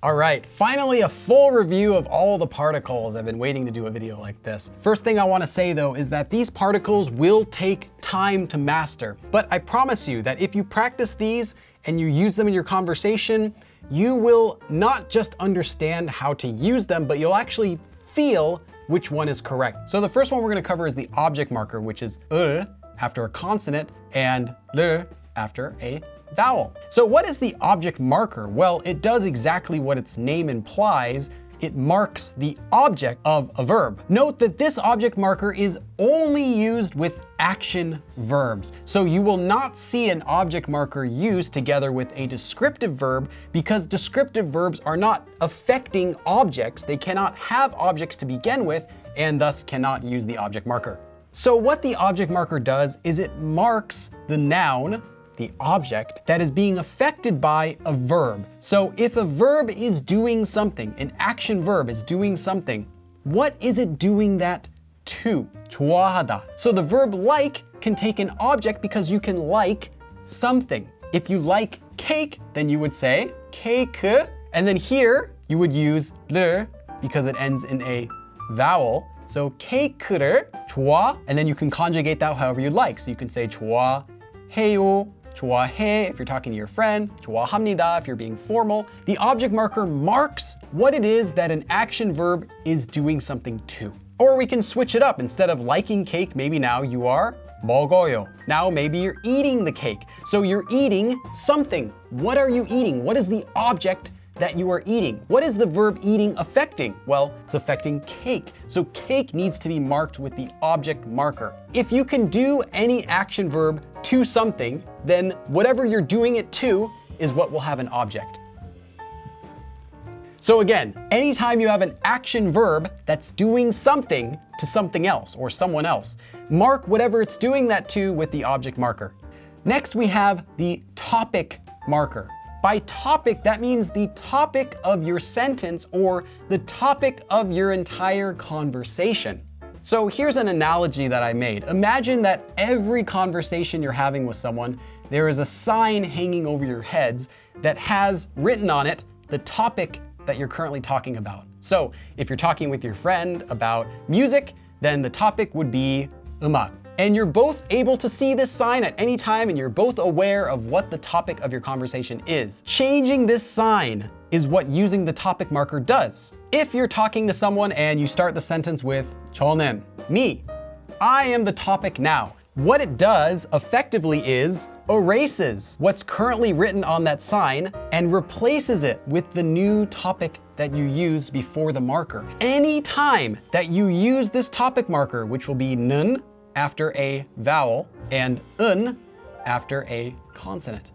All right, finally a full review of all the particles. I've been waiting to do a video like this. First thing I want to say though is that these particles will take time to master, but I promise you that if you practice these and you use them in your conversation, you will not just understand how to use them, but you'll actually feel which one is correct. So the first one we're going to cover is the object marker, which is after a consonant and after a vowel. So what is the object marker? Well, it does exactly what its name implies. It marks the object of a verb. Note that this object marker is only used with action verbs. So you will not see an object marker used together with a descriptive verb because descriptive verbs are not affecting objects. They cannot have objects to begin with and thus cannot use the object marker. So what the object marker does is it marks the noun, the object, that is being affected by a verb. So if a verb is doing something, an action verb is doing something, what is it doing that to? 좋아하다. So the verb like can take an object because you can like something. If you like cake, then you would say 케이크, and then here you would use 를 because it ends in a vowel. So 케이크를 좋아, and then you can conjugate that however you like. So you can say 좋아해요, 좋아해 if you're talking to your friend, 좋아합니다 if you're being formal. The object marker marks what it is that an action verb is doing something to. Or we can switch it up. Instead of liking cake, maybe now you are 먹어요. Now maybe you're eating the cake. So you're eating something. What are you eating? What is the object that you are eating? What is the verb eating affecting? Well, it's affecting cake. So cake needs to be marked with the object marker. If you can do any action verb to something, then whatever you're doing it to is what will have an object. So again, anytime you have an action verb that's doing something to something else or someone else, mark whatever it's doing that to with the object marker. Next, we have the topic marker. By topic, that means the topic of your sentence or the topic of your entire conversation. So here's an analogy that I made. Imagine that every conversation you're having with someone, there is a sign hanging over your heads that has written on it the topic that you're currently talking about. So if you're talking with your friend about music, then the topic would be 음악. And you're both able to see this sign at any time and you're both aware of what the topic of your conversation is. Changing this sign is what using the topic marker does. If you're talking to someone and you start the sentence with 저는, me, I am the topic now. What it does effectively is erases what's currently written on that sign and replaces it with the new topic that you used before the marker. Any time that you use this topic marker, which will be 는 after a vowel and 은 after a consonant.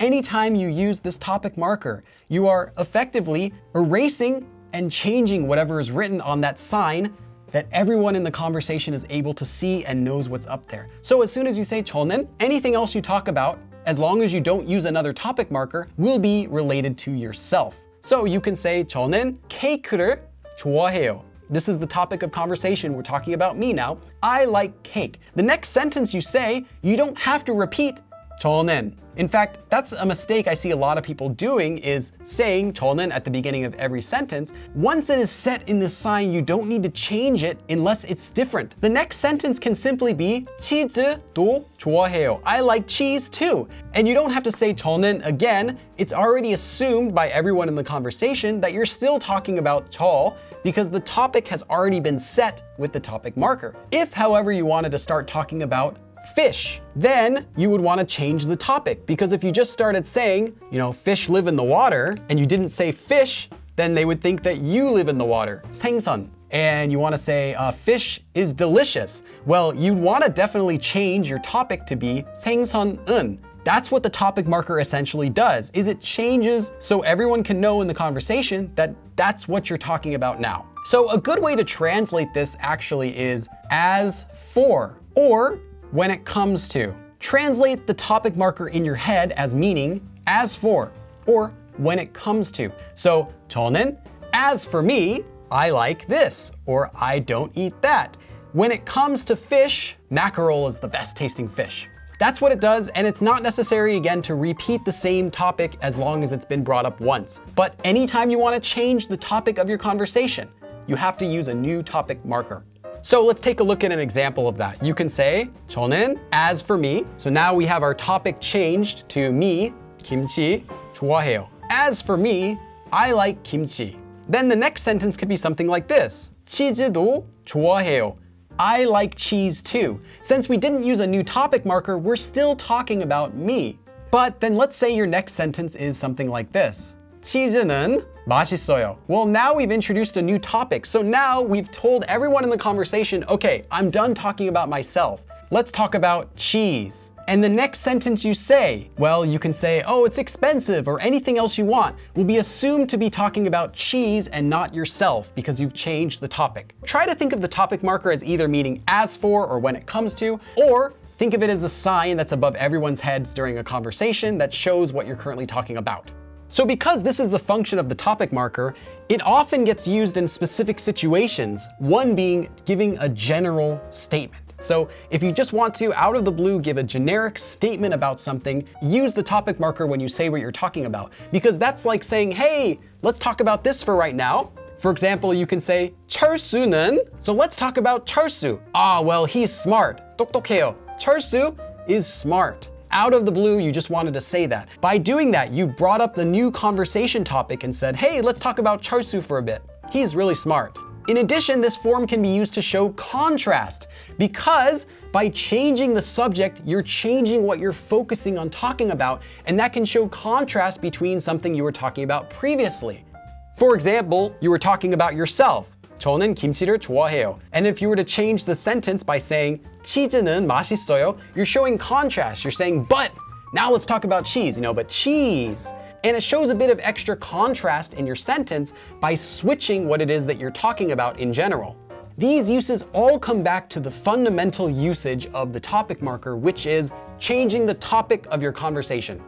Anytime you use this topic marker, you are effectively erasing and changing whatever is written on that sign that everyone in the conversation is able to see and knows what's up there. So as soon as you say 저는, anything else you talk about, as long as you don't use another topic marker, will be related to yourself. So you can say 저는 케이크를 좋아해요. This is the topic of conversation. We're talking about me now. I like cake. The next sentence you say, you don't have to repeat 저는. In fact, that's a mistake I see a lot of people doing is saying 저는 at the beginning of every sentence. Once it is set in this sign, you don't need to change it unless it's different. The next sentence can simply be 치즈도 좋아해요. I like cheese too. And you don't have to say 저는 again. It's already assumed by everyone in the conversation that you're still talking about 저 because the topic has already been set with the topic marker. If, however, you wanted to start talking about fish, then you would want to change the topic because if you just started saying, fish live in the water and you didn't say fish, then they would think that you live in the water. 생선. And you want to say fish is delicious. Well, you'd want to definitely change your topic to be 생선은. That's what the topic marker essentially does, is it changes so everyone can know in the conversation that that's what you're talking about now. So a good way to translate this actually is as for, or when it comes to. Translate the topic marker in your head as meaning as for, or when it comes to. So 저는, as for me, I like this, or I don't eat that. When it comes to fish, mackerel is the best tasting fish. That's what it does, and it's not necessary, again, to repeat the same topic as long as it's been brought up once. But anytime you want to change the topic of your conversation, you have to use a new topic marker. So let's take a look at an example of that. You can say, 저는, as for me. So now we have our topic changed to me, 김치, 좋아해요. As for me, I like kimchi. Then the next sentence could be something like this. 치즈도 좋아해요. I like cheese too. Since we didn't use a new topic marker, we're still talking about me. But then let's say your next sentence is something like this. 치즈는 맛있어요. Well, now we've introduced a new topic. So now we've told everyone in the conversation, okay, I'm done talking about myself. Let's talk about cheese. And the next sentence you say, well, you can say, oh, it's expensive, or anything else you want, will be assumed to be talking about cheese and not yourself because you've changed the topic. Try to think of the topic marker as either meaning as for or when it comes to, or think of it as a sign that's above everyone's heads during a conversation that shows what you're currently talking about. So because this is the function of the topic marker, it often gets used in specific situations, one being giving a general statement. So if you just want to, out of the blue, give a generic statement about something, use the topic marker when you say what you're talking about, because that's like saying, hey, let's talk about this for right now. For example, you can say, 철수는, so let's talk about 철수. Ah, well, he's smart. 똑똑해요. 철수 is smart. Out of the blue, you just wanted to say that. By doing that, you brought up the new conversation topic and said, hey, let's talk about 철수 for a bit. He's really smart. In addition, this form can be used to show contrast, because by changing the subject, you're changing what you're focusing on talking about, and that can show contrast between something you were talking about previously. For example, you were talking about yourself. 저는 김치를 좋아해요. And if you were to change the sentence by saying 치즈는 맛있어요, you're showing contrast. You're saying, but now let's talk about cheese, but cheese. And it shows a bit of extra contrast in your sentence by switching what it is that you're talking about in general. These uses all come back to the fundamental usage of the topic marker, which is changing the topic of your conversation.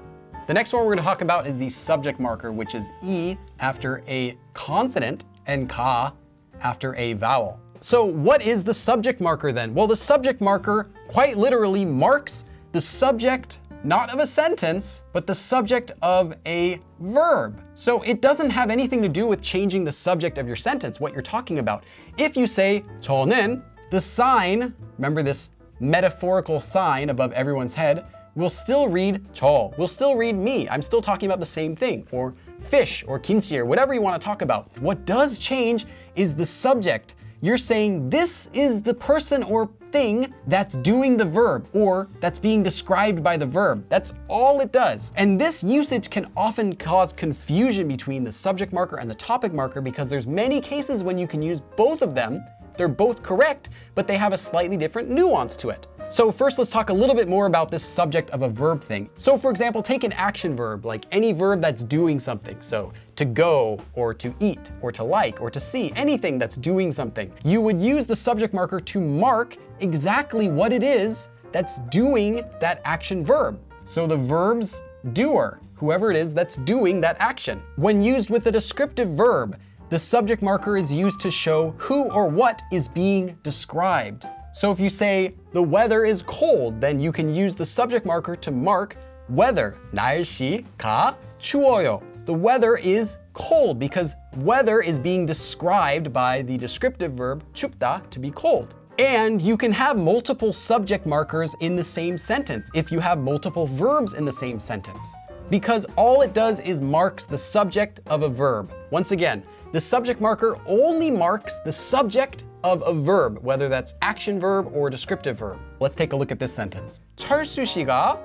The next one we're going to talk about is the subject marker, which is E after a consonant and ka after a vowel. So what is the subject marker then? Well, the subject marker quite literally marks the subject not of a sentence, but the subject of a verb. So it doesn't have anything to do with changing the subject of your sentence, what you're talking about. If you say 저는, the sign, remember this metaphorical sign above everyone's head, will still read 저, will still read me. I'm still talking about the same thing, or fish, or kimchi, or whatever you want to talk about. What does change is the subject. You're saying this is the person or thing that's doing the verb, or that's being described by the verb. That's all it does. And this usage can often cause confusion between the subject marker and the topic marker, because there's many cases when you can use both of them. They're both correct, but they have a slightly different nuance to it. So first, let's talk a little bit more about this subject of a verb thing. So for example, take an action verb, like any verb that's doing something. So to go, or to eat, or to like, or to see, anything that's doing something. You would use the subject marker to mark exactly what it is that's doing that action verb. So the verb's doer, whoever it is that's doing that action. When used with a descriptive verb, the subject marker is used to show who or what is being described. So if you say the weather is cold, then you can use the subject marker to mark weather. 날씨가 추워요. The weather is cold because weather is being described by the descriptive verb 춥다, to be cold. And you can have multiple subject markers in the same sentence if you have multiple verbs in the same sentence, because all it does is marks the subject of a verb. Once again, the subject marker only marks the subject of a verb, whether that's action verb or descriptive verb. Let's take a look at this sentence. 철수 씨가,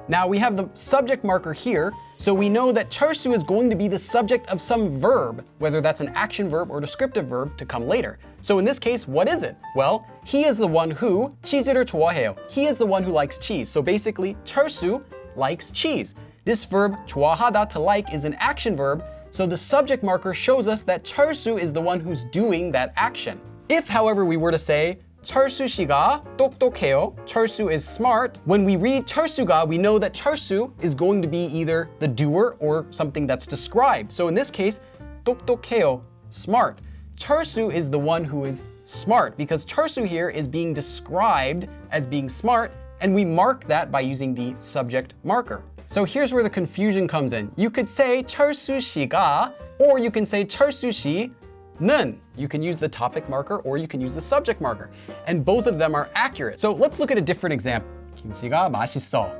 now we have the subject marker here, so we know that 철수 is going to be the subject of some verb, whether that's an action verb or descriptive verb to come later. So in this case, what is it? Well, he is the one who 치즈를 좋아해요. He is the one who likes cheese. So basically, 철수 likes cheese. This verb 좋아하다, to like, is an action verb, so the subject marker shows us that 철수 is the one who's doing that action. If, however, we were to say 철수 씨가 똑똑해요, 철수 is smart, when we read 철수가, we know that 철수 is going to be either the doer or something that's described. So in this case, 똑똑해요, smart. 철수 is the one who is smart, because 철수 here is being described as being smart and we mark that by using the subject marker. So here's where the confusion comes in. You could say 철수 씨가, or you can say 철수 씨는. You can use the topic marker or you can use the subject marker. And both of them are accurate. So let's look at a different example. 김치가 맛있어.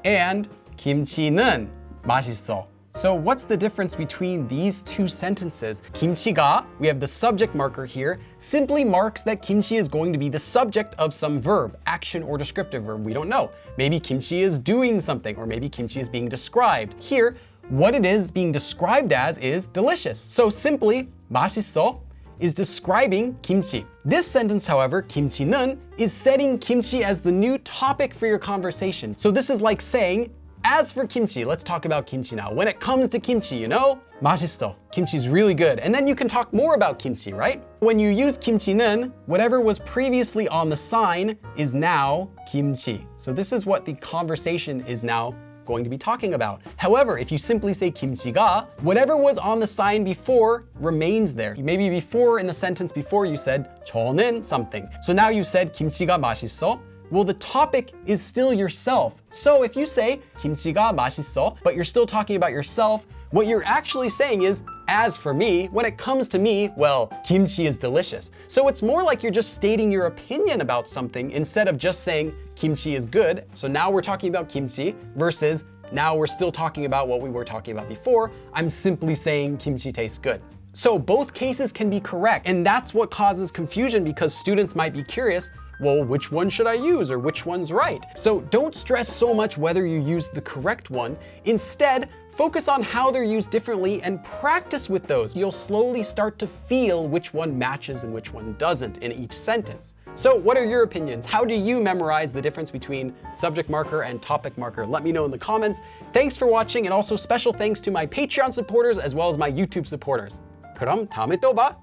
And 김치는 맛있어. So what's the difference between these two sentences? 김치가, we have the subject marker here, simply marks that kimchi is going to be the subject of some verb, action or descriptive verb. We don't know. Maybe kimchi is doing something, or maybe kimchi is being described. Here, what it is being described as is delicious. So simply, 맛있어 is describing kimchi. This sentence, however, 김치는, is setting kimchi as the new topic for your conversation. So this is like saying, as for kimchi, let's talk about kimchi now. When it comes to kimchi, you know, 맛있어. Kimchi's really good. And then you can talk more about kimchi, right? When you use 김치는, whatever was previously on the sign is now kimchi. So this is what the conversation is now going to be talking about. However, if you simply say 김치가, whatever was on the sign before remains there. Maybe before, in the sentence before, you said 저는 something. So now you said 김치가 맛있어. Well, the topic is still yourself. So if you say 김치가 맛있어, but you're still talking about yourself, what you're actually saying is, as for me, when it comes to me, well, kimchi is delicious. So it's more like you're just stating your opinion about something instead of just saying kimchi is good. So now we're talking about kimchi versus now we're still talking about what we were talking about before. I'm simply saying kimchi tastes good. So both cases can be correct, and that's what causes confusion because students might be curious, well, which one should I use or which one's right? So don't stress so much whether you use the correct one. Instead, focus on how they're used differently and practice with those. You'll slowly start to feel which one matches and which one doesn't in each sentence. So what are your opinions? How do you memorize the difference between subject marker and topic marker? Let me know in the comments. Thanks for watching, and also special thanks to my Patreon supporters as well as my YouTube supporters. 그럼 다음에 또 봐.